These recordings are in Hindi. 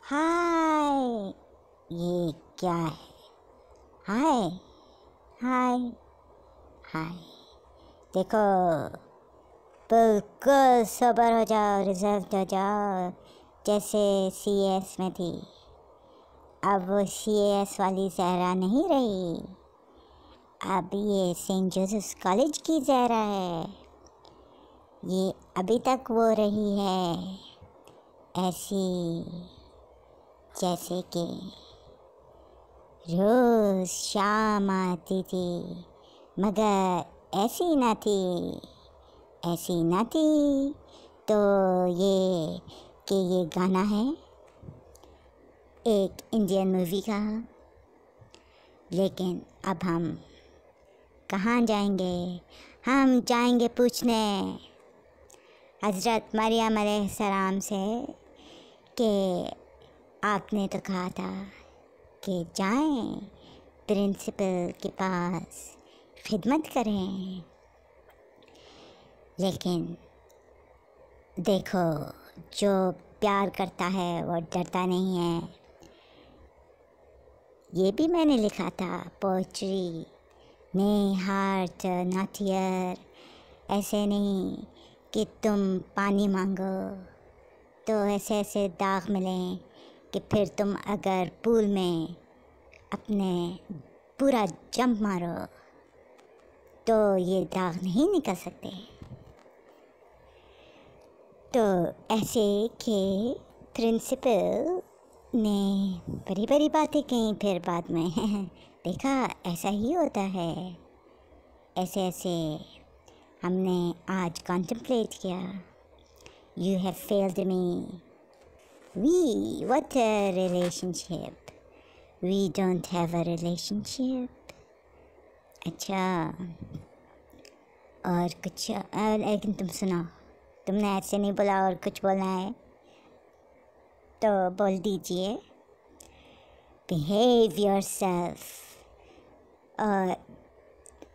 हाय, ये क्या है? हाय हाय हाय। देखो, बिल्कुल सोबर हो जाओ, रिजर्व हो जाओ, जैसे सीएस में थी। अब वो सीएस वाली ज़हरा नहीं रही, अब ये सेंट जोसेफ्स कॉलेज की ज़हरा है। ये अभी तक वो रही है ऐसी जैसे कि रोज़ शाम आती थी, मगर ऐसी ना थी, ऐसी ना थी। तो ये गाना है एक इंडियन मूवी का। लेकिन अब हम कहाँ जाएंगे? हम जाएंगे पूछने हज़रत मरियम अलैहिस्सलाम से कि आपने तो कहा था कि जाएं प्रिंसिपल के पास खिदमत करें। लेकिन देखो, जो प्यार करता है वो डरता नहीं है। ये भी मैंने लिखा था पोएट्री में, हार्ट नॉट हियर। ऐसे नहीं कि तुम पानी मांगो तो ऐसे ऐसे दाग मिलें कि फिर तुम अगर पूल में अपने पूरा जंप मारो तो ये दाग नहीं निकल सकते। तो ऐसे के प्रिंसिपल ने बड़ी बड़ी बातें कहीं, फिर बाद में देखा ऐसा ही होता है। ऐसे ऐसे हमने आज कॉन्टेम्पलेट किया। You have failed me, we what a relationship, we don't have a relationship. अच्छा, और कुछ लेकिन तुम सुनो, तुमने ऐसे नहीं बोला और कुछ बोलना है तो बोल दीजिए। Behave yourself. और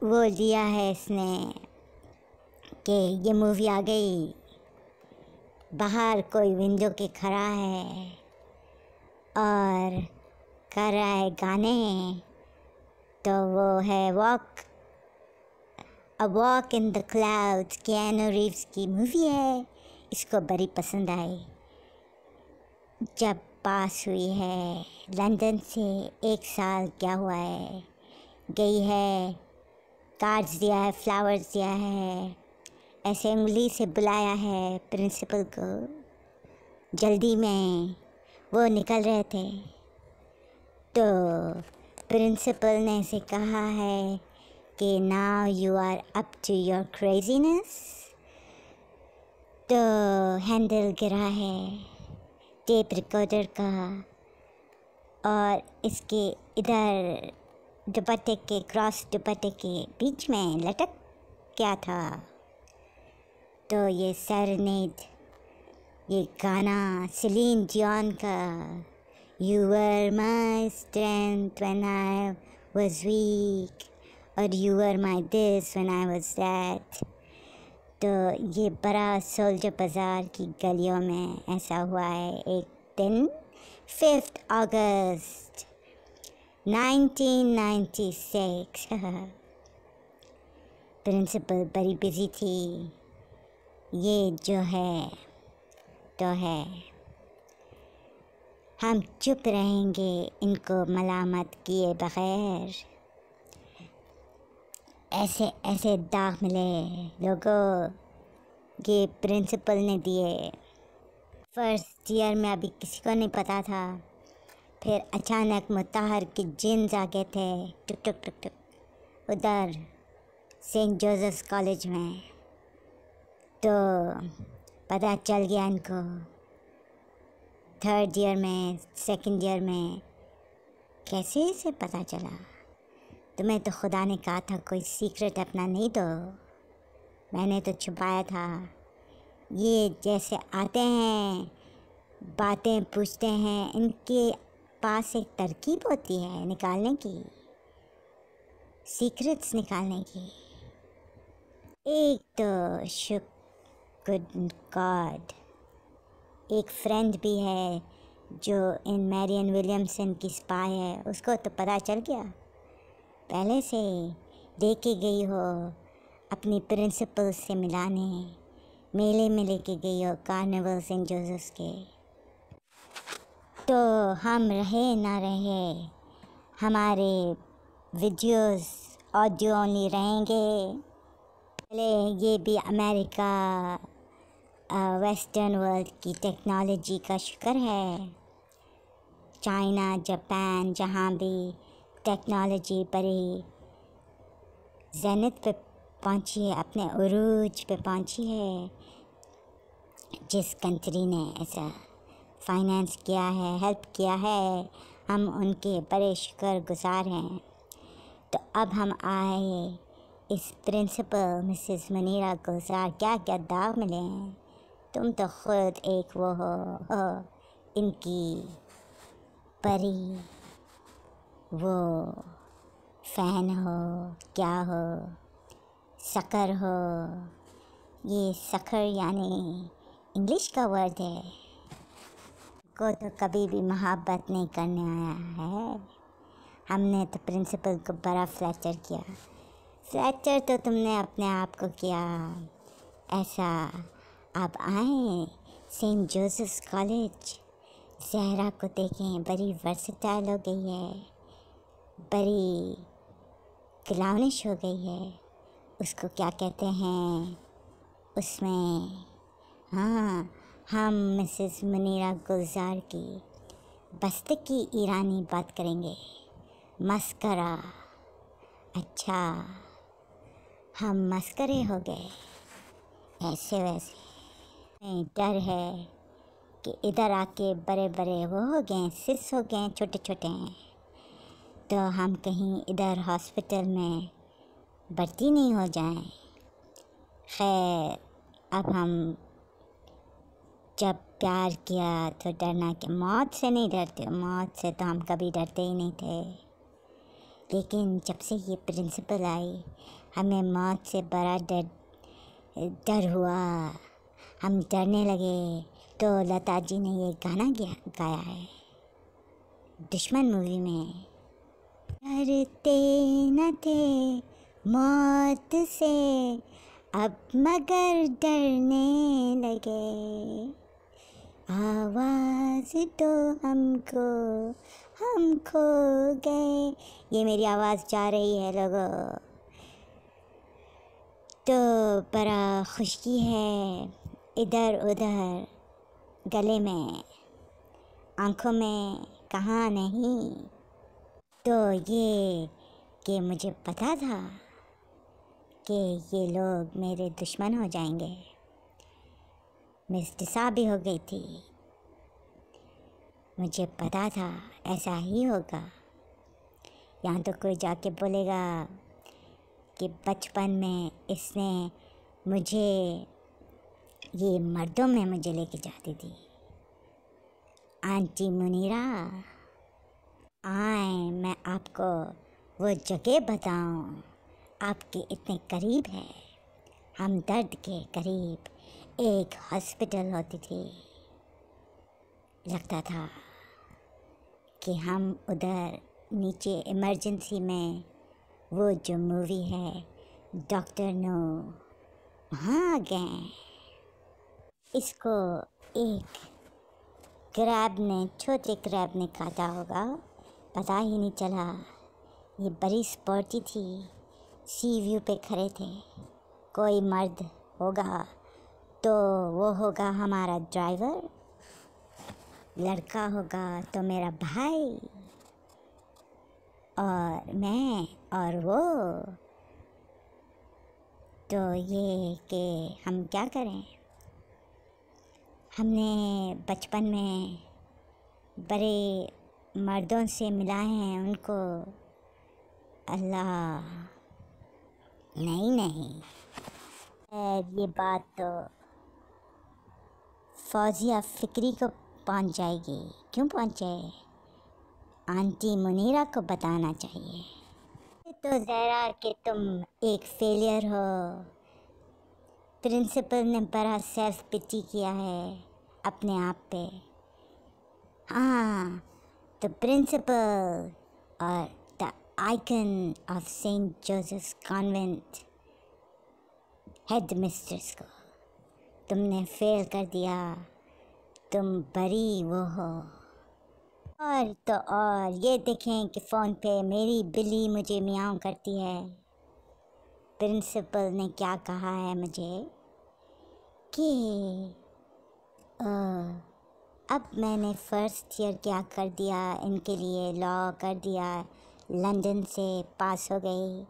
वो लिया है इसने कि ये मूवी आ गई, बाहर कोई विंडो के खड़ा है और कर रहा है गाने। तो वो है a walk in the clouds, Keanu Reeves की मूवी है। इसको बड़ी पसंद आई। जब पास हुई है लंदन से, 1 साल क्या हुआ है, गई है, कार्ड्स दिया है, फ्लावर्स दिया है, ऐसे उंगली से बुलाया है प्रिंसिपल को। जल्दी में वो निकल रहे थे तो प्रिंसिपल ने इसे कहा है कि now you are up to your craziness. तो हैंडल गिरा है टेप रिकॉर्डर का और इसके इधर दुपट्टे के, क्रॉस दुपट्टे के बीच में लटक क्या था। तो ये सेरेनेड, ये गाना सेलिन डियोन का, you were my strength when I was weak और you were my this when I was that. तो ये बड़ा सोल्जर बाज़ार की गलियों में ऐसा हुआ है एक दिन, 5 अगस्त 1996। प्रिंसिपल बड़ी बिजी थी। ये जो है तो है, हम चुप रहेंगे इनको मलामत किए बगैर। ऐसे ऐसे दाग मिले लोगों, ये प्रिंसिपल ने दिए। फर्स्ट ईयर में अभी किसी को नहीं पता था। फिर अचानक मुताहर के जिन्स आ गए थे टुक टुक टुक टुक उधर सेंट जोसेफ्स कॉलेज में। तो पता चल गया इनको 3rd ईयर में, 2nd ईयर में। कैसे इसे पता चला? तुम्हें तो खुदा ने कहा था कोई सीक्रेट अपना नहीं दो, मैंने तो छुपाया था। ये जैसे आते हैं, बातें पूछते हैं, इनके पास एक तरकीब होती है निकालने की, सीक्रेट्स निकालने की। एक तो शुक्र गॉड, एक फ्रेंड भी है जो इन मैरियन विलियमसन की स्पाई है उसको तो पता चल गया पहले से ही, दे के गई हो अपनी प्रिंसिपल से मिलाने, मेले में लेके गई हो कार्निवल सेंट जोसेफ के। तो हम रहे ना रहे, हमारे वीडियोस ऑडियो ओनली रहेंगे। पहले ये भी अमेरिका वेस्टर्न वर्ल्ड की टेक्नोलॉजी का शुक्र है। चाइना, जापान, जहाँ भी टेक्नोलॉजी बड़ी ज़ेनिथ पे पहुँची है, अपने उरूज पे पहुँची है। जिस कंट्री ने ऐसा फाइनेंस किया है, हेल्प किया है, हम उनके बड़े शुक्रगुजार हैं। तो अब हम आए इस प्रिंसिपल मिसेस मुनीरा गुलजार, क्या क्या दाव मिले हैं। तुम तो खुद एक वो हो इनकी परी, वो फ़ैन हो, क्या हो, शक्कर हो। ये शक्कर यानी इंग्लिश का वर्ड है। को तो कभी भी मोहब्बत नहीं करने आया है। हमने तो प्रिंसिपल को बड़ा फ्लैचर किया। फ्लैचर तो तुमने अपने आप को किया। ऐसा आप आए सेंट जोसेफ्स कॉलेज, ज़हरा को देखें, बड़ी वर्सटाइल हो गई है, बड़ी क्लाउनिश हो गई है। उसको क्या कहते हैं उसमें, हाँ, हम मिसेस मुनीरा गुलजार की बस्ती की ईरानी बात करेंगे। मस्करा, अच्छा हम मस्करे हो गए ऐसे वैसे। नहीं, डर है कि इधर आके बड़े बड़े वो हो गए, सिस हो गए, छोटे छोटे हैं, तो हम कहीं इधर हॉस्पिटल में भर्ती नहीं हो जाएं। खैर, अब हम जब प्यार किया तो डरना कि मौत से नहीं डरते, मौत से तो हम कभी डरते ही नहीं थे। लेकिन जब से ये प्रिंसिपल आई, हमें मौत से बड़ा डर हुआ। हम डरने लगे। तो लता जी ने ये गाना गाया है दुश्मन मूवी में। डरते न थे मौत से, अब मगर डरने लगे। आवाज़ दो हमको, हम खो गए। ये मेरी आवाज़ जा रही है लोगों। तो बड़ा खुशकी है, इधर उधर, गले में, आँखों में, कहाँ नहीं। तो ये कि मुझे पता था कि ये लोग मेरे दुश्मन हो जाएंगे। मिस्टिसा भी हो गई थी, मुझे पता था ऐसा ही होगा। यहाँ तो कोई जाके बोलेगा कि बचपन में इसने मुझे, ये मर्दों में मुझे लेके जाती थी। आंटी मुनीरा, आए मैं आपको वो जगह बताऊं, आपके इतने करीब है। हम दर्द के करीब एक हॉस्पिटल होती थी। लगता था कि हम उधर नीचे इमरजेंसी में, वो जो मूवी है डॉक्टर नो, वहाँ आ गए। इसको एक क्रैब ने, छोटे क्रैब ने काटा होगा, पता ही नहीं चला। ये बड़ी स्पोर्टी थी, सी व्यू पे खड़े थे। कोई मर्द होगा तो वो होगा हमारा ड्राइवर, लड़का होगा तो मेरा भाई, और मैं और वो। तो ये कि हम क्या करें। हमने बचपन में बड़े मर्दों से मिलाए हैं उनको। अल्लाह, नहीं, ये बात तो फौजिया फ़िक्री को पहुंच जाएगी। क्यों पहुंचे, आंटी मुनीरा को बताना चाहिए। तो ज़हरा कि तुम एक फेलियर हो। प्रिंसिपल ने बड़ा सेल्फ पिटी किया है अपने आप पे। हाँ, द प्रिंसिपल और the icon of Saint Joseph's convent head mistress को तुमने फेल कर दिया, तुम बरी वो हो। और तो और ये देखें कि फ़ोन पे मेरी बिल्ली मुझे मियाऊं करती है। प्रिंसिपल ने क्या कहा है मुझे कि अब मैंने फ़र्स्ट ईयर क्या कर दिया, इनके लिए लॉ कर दिया, लंदन से पास हो गई।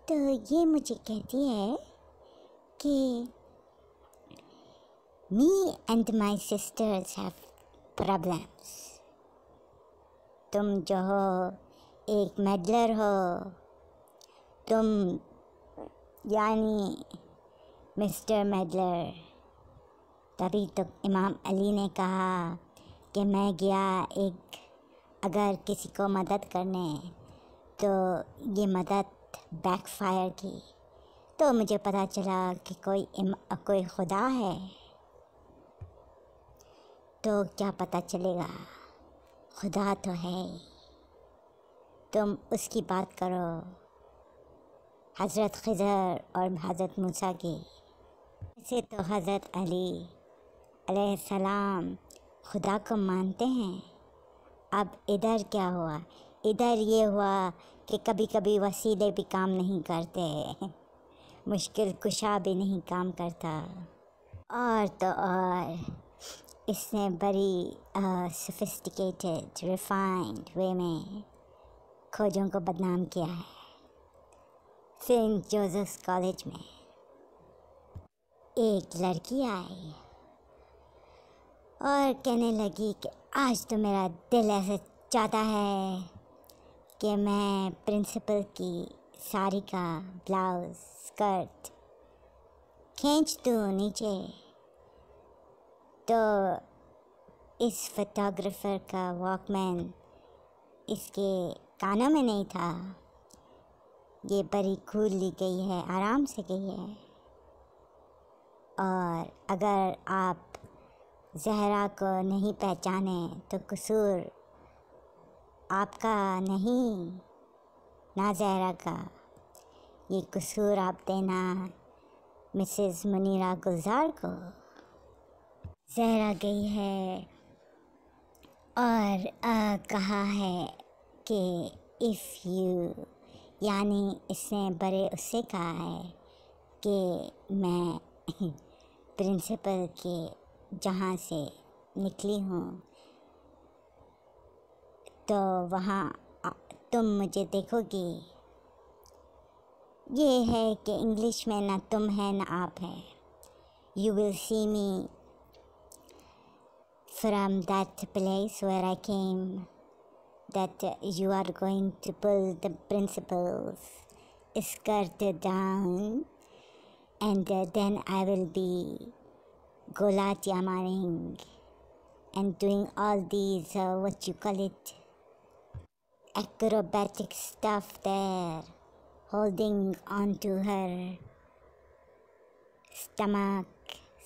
तो ये मुझे कहती है कि me and my sisters have problems. तुम जो हो एक मेडलर हो, तुम यानी मिस्टर मेडलर। तभी तो इमाम अली ने कहा कि मैं गया एक अगर किसी को मदद करने, तो ये मदद बैकफायर की। तो मुझे पता चला कि कोई खुदा है। तो क्या पता चलेगा, खुदा तो है। तुम उसकी बात करो, हज़रत ख़िज़र और हज़रत मूसा की। ऐसे तो हज़रत अली अलैहिस्सलाम खुदा को मानते हैं। अब इधर क्या हुआ, इधर ये हुआ कि कभी कभी वसीले भी काम नहीं करते, मुश्किल कुशा भी नहीं काम करता। और तो और इसने बड़ी सोफिस्टिकेटेड रिफाइंड वे में खोजों को बदनाम किया है। सेंट जोसेफ्स कॉलेज में एक लड़की आई और कहने लगी कि आज तो मेरा दिल ऐसे चाहता है कि मैं प्रिंसिपल की साड़ी का ब्लाउज़ स्कर्ट खींच दूँ नीचे। तो इस फोटोग्राफर का वॉकमैन इसके कानों में नहीं था। ये बड़ी कूल ली गई है, आराम से गई है। और अगर आप ज़हरा को नहीं पहचाने तो कसूर आपका नहीं, ना ज़हरा का। ये कसूर आप देना मिसेस मुनीरा गुलजार को। ज़हरा गई है और कहा है कि इफ़ यू, यानी इसने बड़े उससे कहा है कि मैं प्रिंसिपल के जहाँ से निकली हूँ, तो वहाँ तुम मुझे देखोगी। ये है कि इंग्लिश में ना तुम है ना आप है। You will see me from that place where I came, that you are going to pull the principal's skirt down, and then I will be Golat Yamaring and doing all these, what you call it, acrobatic stuff there, holding onto her stomach,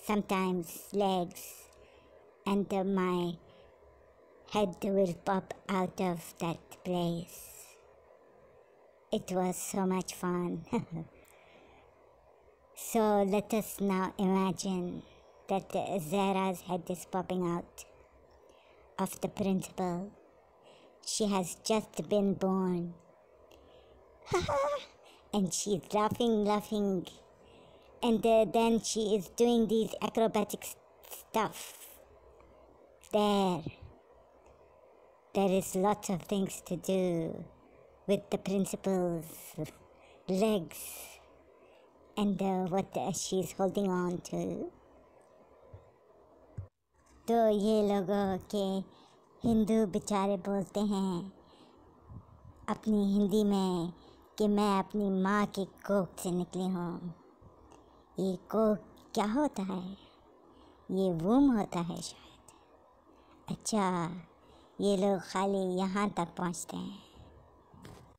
sometimes legs, and my head will pop out of that place. It was so much fun. So let us now imagine that Zara's head is popping out of the principal. She has just been born. And she's laughing. And then she is doing these acrobatic stuff. There is lots of things to do with the principal's legs and what she's holding on to. तो ये लोगों के हिंदू बेचारे बोलते हैं अपनी हिंदी में कि मैं अपनी माँ की कोख से निकली हूँ। ये कोख क्या होता है? ये वूम होता है शायद। अच्छा, ये लोग खाली यहाँ तक पहुँचते हैं।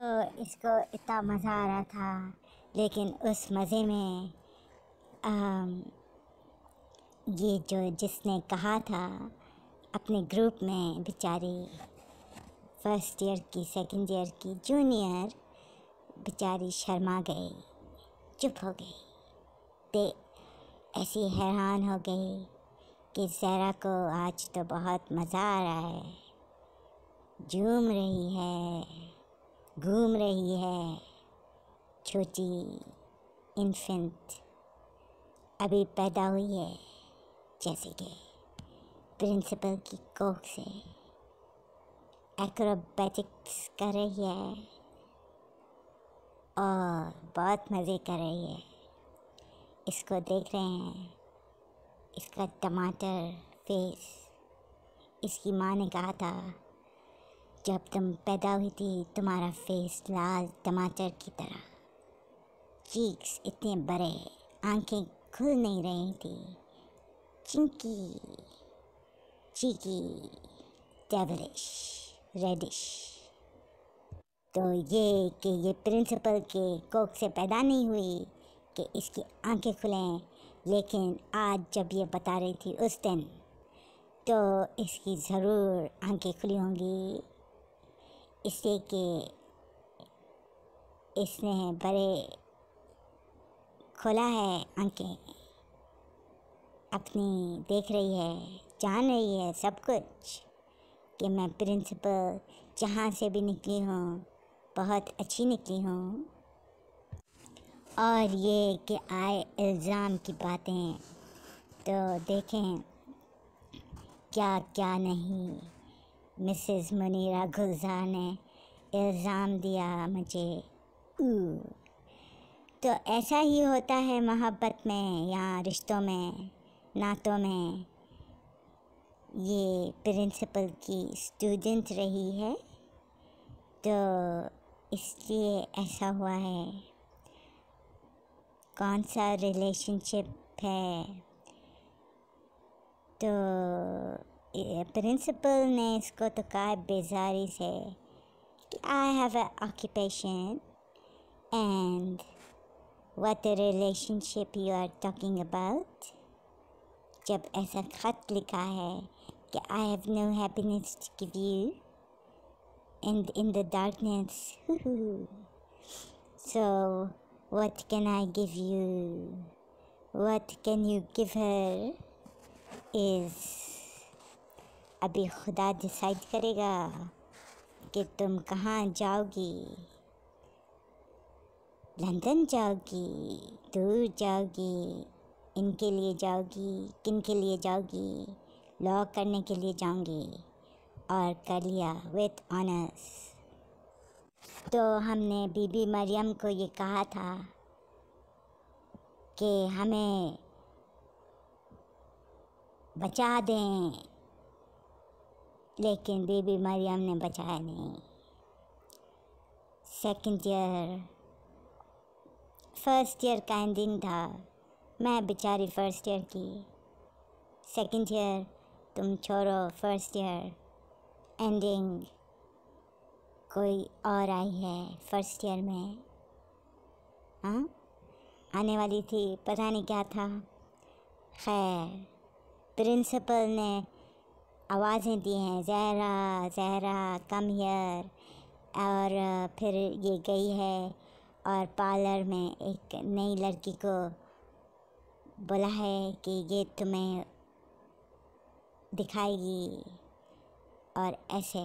तो इसको इतना मज़ा आ रहा था, लेकिन उस मज़े में ये जो जिसने कहा था अपने ग्रुप में बेचारी फर्स्ट ईयर की, सेकंड ईयर की, जूनियर बेचारी शर्मा गई, चुप हो गई। ते ऐसी हैरान हो गई कि ज़हरा को आज तो बहुत मज़ा आ रहा है, झूम रही है, घूम रही है। छोटी इन्फेंट अभी पैदा हुई है, जैसे कि प्रिंसिपल की कोख से एक्रोबैटिक्स कर रही है और बहुत मज़े कर रही है। इसको देख रहे हैं, इसका टमाटर फेस। इसकी माँ ने कहा था, जब तुम पैदा हुई थी तुम्हारा फेस लाल टमाटर की तरह, चीक्स इतने बड़े, आंखें खुल नहीं रही थी, चिंकी चीकी डेविलिश रेडिश। तो ये प्रिंसिपल के कोख से पैदा नहीं हुई कि इसकी आंखें खुलें, लेकिन आज जब ये बता रही थी उस दिन, तो इसकी ज़रूर आंखें खुली होंगी, इसलिए कि इसने बड़े खोला है आंखें अपनी, देख रही है, जान रही है सब कुछ कि मैं प्रिंसिपल जहाँ से भी निकली हूँ बहुत अच्छी निकली हूँ। और ये कि आए इल्ज़ाम की बातें, तो देखें क्या क्या नहीं मिसेस मुनीरा गुलजार ने इल्ज़ाम दिया मुझे। तो ऐसा ही होता है मोहब्बत में या रिश्तों में, नातों में। ये प्रिंसिपल की स्टूडेंट रही है, तो इसलिए ऐसा हुआ है। कौन सा रिलेशनशिप है, तो प्रिंसिपल ने इसको तो कहा बेजारी से कि I have a occupation and what relationship you are talking about. जब ऐसा खत लिखा है कि I have no happiness to give you and in the darkness, so what can I give you, what can you give her is अभी खुदा डिसाइड करेगा कि तुम कहाँ जाओगी, लंदन जाओगी, दूर जाओगी, इनके लिए जाओगी, किन के लिए जाओगी, लॉ करने के लिए जाऊंगी, और कर लिया विथ ऑनर्स। तो हमने बीबी मरियम को ये कहा था कि हमें बचा दें, लेकिन बीबी मरियम ने बचाया नहीं। सेकंड ईयर फर्स्ट ईयर का एंडिंग था, मैं बेचारी फर्स्ट ईयर की, सेकंड ईयर तुम छोड़ो, फर्स्ट ईयर एंडिंग कोई और आई है फर्स्ट ईयर में। हाँ, आने वाली थी, पता नहीं क्या था। खैर, प्रिंसिपल ने आवाज़ें दी हैं, ज़हरा ज़हरा कम हियर, और फिर ये गई है और पार्लर में एक नई लड़की को बोला है कि ये तुम्हें दिखाएगी, और ऐसे,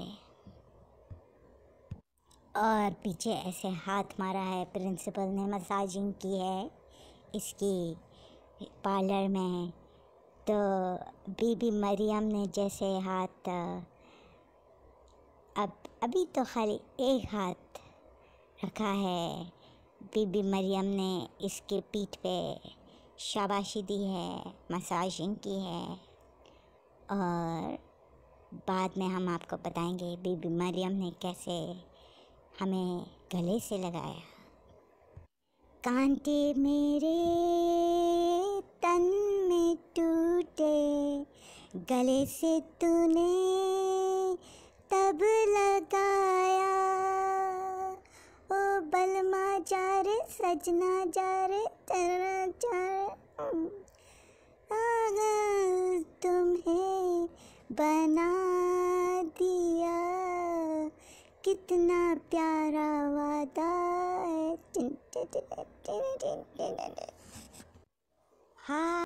और पीछे ऐसे हाथ मारा है प्रिंसिपल ने, मसाजिंग की है इसकी पार्लर में। तो बीबी मरियम ने जैसे हाथ, अभी तो खाली एक हाथ रखा है, बीबी मरियम ने इसके पीठ पे शाबाशी दी है, मसाजिंग की है, और बाद में हम आपको बताएंगे बीबी मरियम ने कैसे हमें गले से लगाया। कांटे मेरे तन में टूटे, गले से तूने तब लगाया, ओ बलमा जा रे सजना जा रे तेरा जा रे, तुम्हें बना दिया, कितना प्यारा वादा है। हाँ।